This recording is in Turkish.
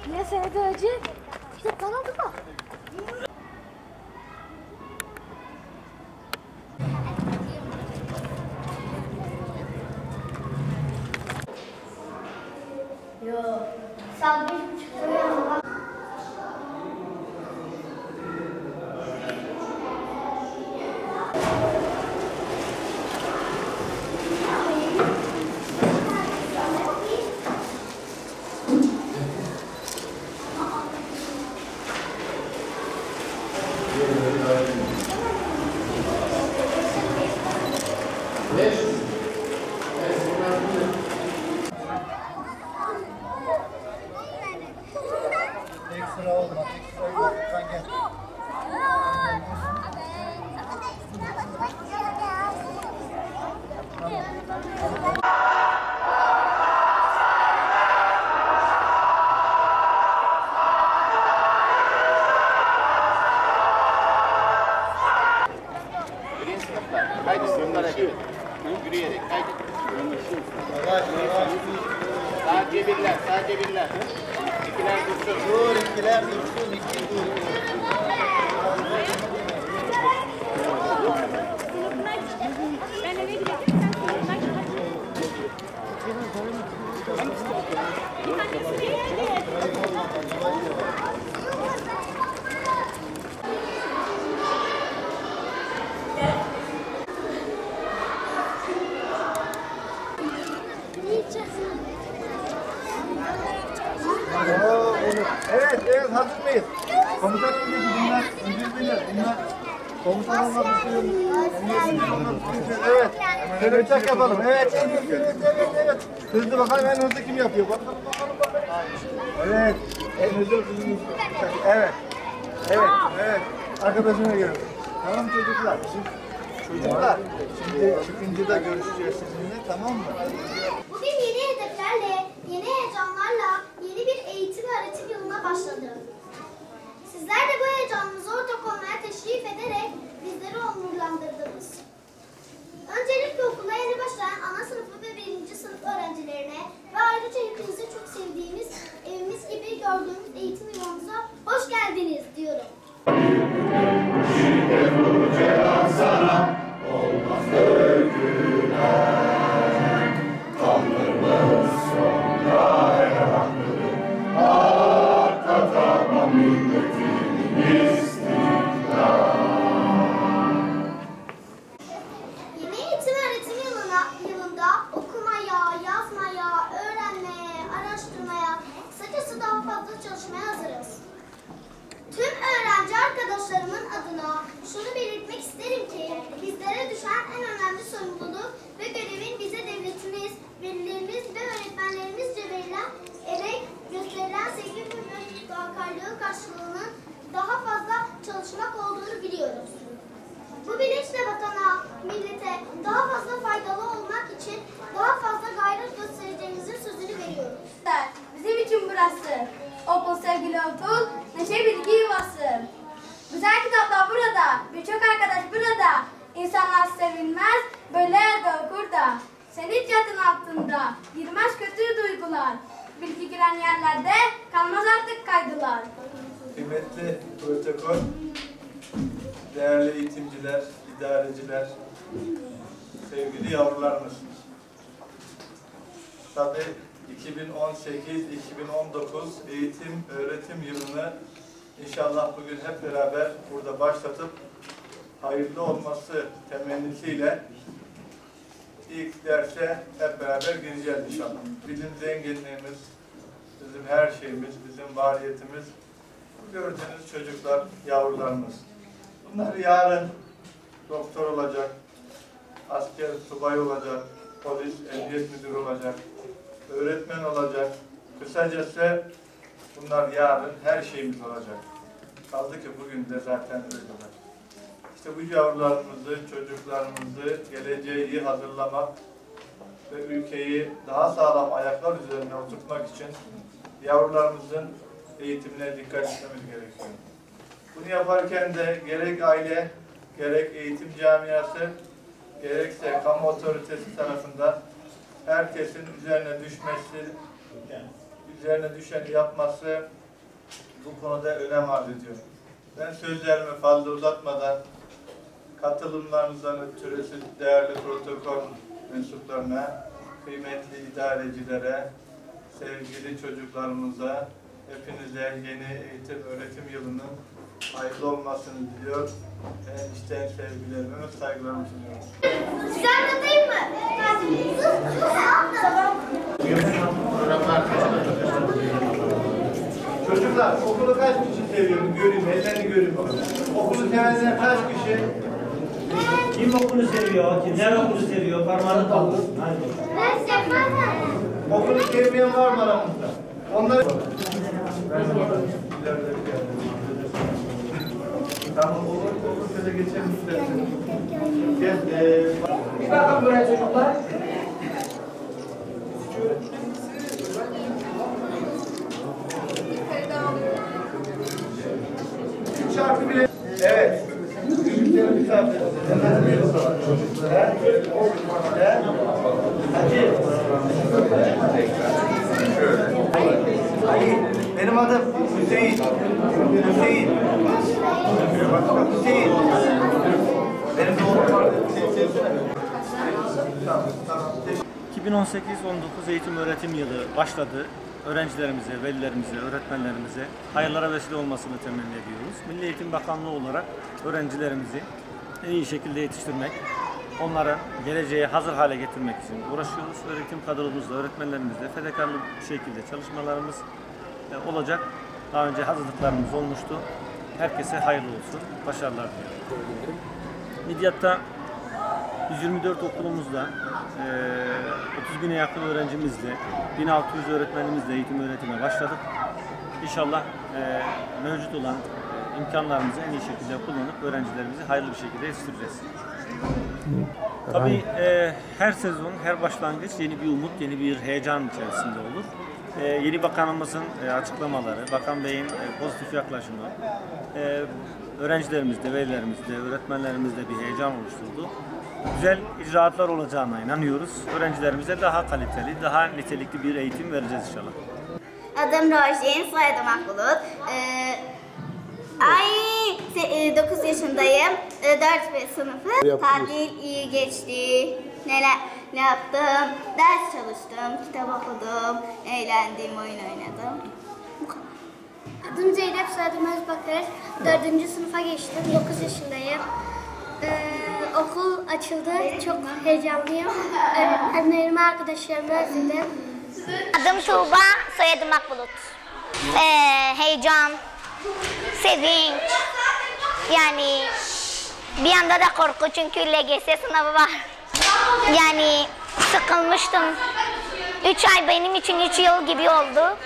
Niye senede acı? İşte kan oldu mu? Yok. Saat 5.30'da uyanma. Ekstra olma, ekstra yok. Lütfen gel. Haydi sınırlara girin. Yürüyerek haydi. Yavaş, yavaş. Sadece birler, sadece birler. İkiler dursun. Dur, ikiler dursun, iki dur. Ben eve gidiyorum. Evet, evet hazır mıyız? Komutan dedi ki bunlar, bunlar komutan olmak istiyorum. Evet, şöyle uçak yapalım. Evet. Hızlı bakalım en hızlı kim yapıyor? Bakalım. Evet, en hızlı bizim uçak. Evet. Arkadaşına göre. Tamam çocuklar. Çocuklar, şimdi çıkınca da görüşeceğiz sizinle, tamam mı? Bugün yeni hedeflerle, yeni heyecanlarla yeni bir eğitim öğretim yılına başladı. Sizler de bu heyecanımıza ortak olmaya teşrif ederek bizleri onurlandırdınız. Öncelikle okula yeni başlayan ana sınıfı ve 1. sınıf öğrencilerine ve ayrıca hepinizi çok sevdiğimiz, evimiz gibi gördüğümüz eğitim yılımıza hoş geldiniz diyorum. Yeni eğitim öğretim yılında okumaya, yazmaya, öğrenmeye, araştırmaya, kısacası daha fazla çalışmaya hazırız. Tüm öğrenci arkadaşlarımın adına şunu belirtmek isterim ki bizlere düşen en önemli sorumluluk ve görevin bize devletimiz, velilerimiz ve öğretmenlerimizce verilen emek, gösterilen sevgi ve fedakarlığı karşılığının daha fazla çalışmak olduğunu biliyoruz. Bu bilinçle vatana, millete daha fazla faydalı olmak için daha fazla gayret göstereceğimizin sözünü veriyoruz. Bizim için burası. Okul sevgili okul, neşe bilgi yuvası. Güzel kitaplar burada, birçok arkadaş burada. İnsanlar sevilmez, böyle yerde okur da. Senin çatın altında girmez kötü duygular. Bilgi giren yerlerde kalmaz artık kaydılar. Kıymetli protokol, değerli eğitimciler, idareciler, sevgili yavrularımız. Tabii 2018-2019 eğitim öğretim yılını inşallah bugün hep beraber burada başlatıp hayırlı olması temennisiyle ilk derse hep beraber gireceğiz inşallah. Bizim zenginliğimiz, bizim her şeyimiz, bizim variyetimiz, bu gördüğünüz çocuklar, yavrularımız. Bunlar yarın doktor olacak, asker subay olacak, polis, emniyet müdürü olacak, öğretmen olacak. Kısacası bunlar yarın her şeyimiz olacak. Kaldı ki bugün de zaten öyleler. İşte bu yavrularımızı, çocuklarımızı geleceğe iyi hazırlamak ve ülkeyi daha sağlam ayaklar üzerine oturtmak için yavrularımızın eğitimine dikkat etmemiz gerekiyor. Bunu yaparken de gerek aile, gerek eğitim camiası, gerekse kamu otoritesi tarafından herkesin üzerine düşmesi üzerine düşeni yapması bu konuda önem arz ediyor. Ben sözlerimi fazla uzatmadan katılımlarınızdan ötürü değerli protokol mensuplarına, kıymetli idarecilere, sevgili çocuklarımıza, hepinize yeni eğitim öğretim yılının hayırlı olmasını diliyor. İçten sevgilerimi ve saygılarımı sunuyorum. Size anlatayım mı? Çocuklar okulu kaç kişi seviyor? Göreyim, ellerini göreyim bakalım. Okulu sevenler kaç kişi? Kim okulu seviyor? Kimler okulu seviyor? Parmağını kaldır. Hadi. Ben sevmem. Okulu sevmeyen var mı aramızda? Onlar... Tamam, olur size geçelim isterseniz. Gel, Bir bakın buraya çocuklar. şarkı bile... Evet. Büyüklerin misafiri. Hadi. Benim adım Hüseyin. Hüseyin. Hüseyin. Benim doğum vardı. Tamam. 2018-19 eğitim öğretim yılı başladı. Öğrencilerimize, velilerimize, öğretmenlerimize hayırlara vesile olmasını temenni ediyoruz. Milli Eğitim Bakanlığı olarak öğrencilerimizi en iyi şekilde yetiştirmek, onları geleceğe hazır hale getirmek için uğraşıyoruz. Öğretim kadromuzla, öğretmenlerimizle fedakarlı bir şekilde çalışmalarımız olacak. Daha önce hazırlıklarımız olmuştu. Herkese hayırlı olsun, başarılar diliyorum. Midyat'ta 124 okulumuzda 30 bine yakın öğrencimizle, 1600 öğretmenimizle eğitim öğretime başladık. İnşallah mevcut olan imkanlarımızı en iyi şekilde kullanıp öğrencilerimizi hayırlı bir şekilde yetiştireceğiz. Tabii her sezon, her başlangıç yeni bir umut, yeni bir heyecan içerisinde olur. Yeni bakanımızın açıklamaları, Bakan Bey'in pozitif yaklaşımı, öğrencilerimizde, velilerimizde, öğretmenlerimizde bir heyecan oluşturdu. Güzel icraatlar olacağına inanıyoruz. Öğrencilerimize daha kaliteli, daha nitelikli bir eğitim vereceğiz inşallah. Adım Rojin, soyadım Akbulut. 9 yaşındayım. 4 sınıfı. Tatil iyi geçti. Ne yaptım? Ders çalıştım, kitap okudum, eğlendim, oyun oynadım. Adım Zeynep, soyadım Özbakır. 4. sınıfa geçtim. 9 yaşındayım. Okul açıldı. Çok heyecanlıyım. Öğretmenlerimi, arkadaşlarımı özledim. Adım Tuğba, soyadım Akbulut. Heyecan, sevinç, yani bir yanda da korku çünkü LGS sınavı var. Yani sıkılmıştım. 3 ay benim için 3 yıl gibi oldu.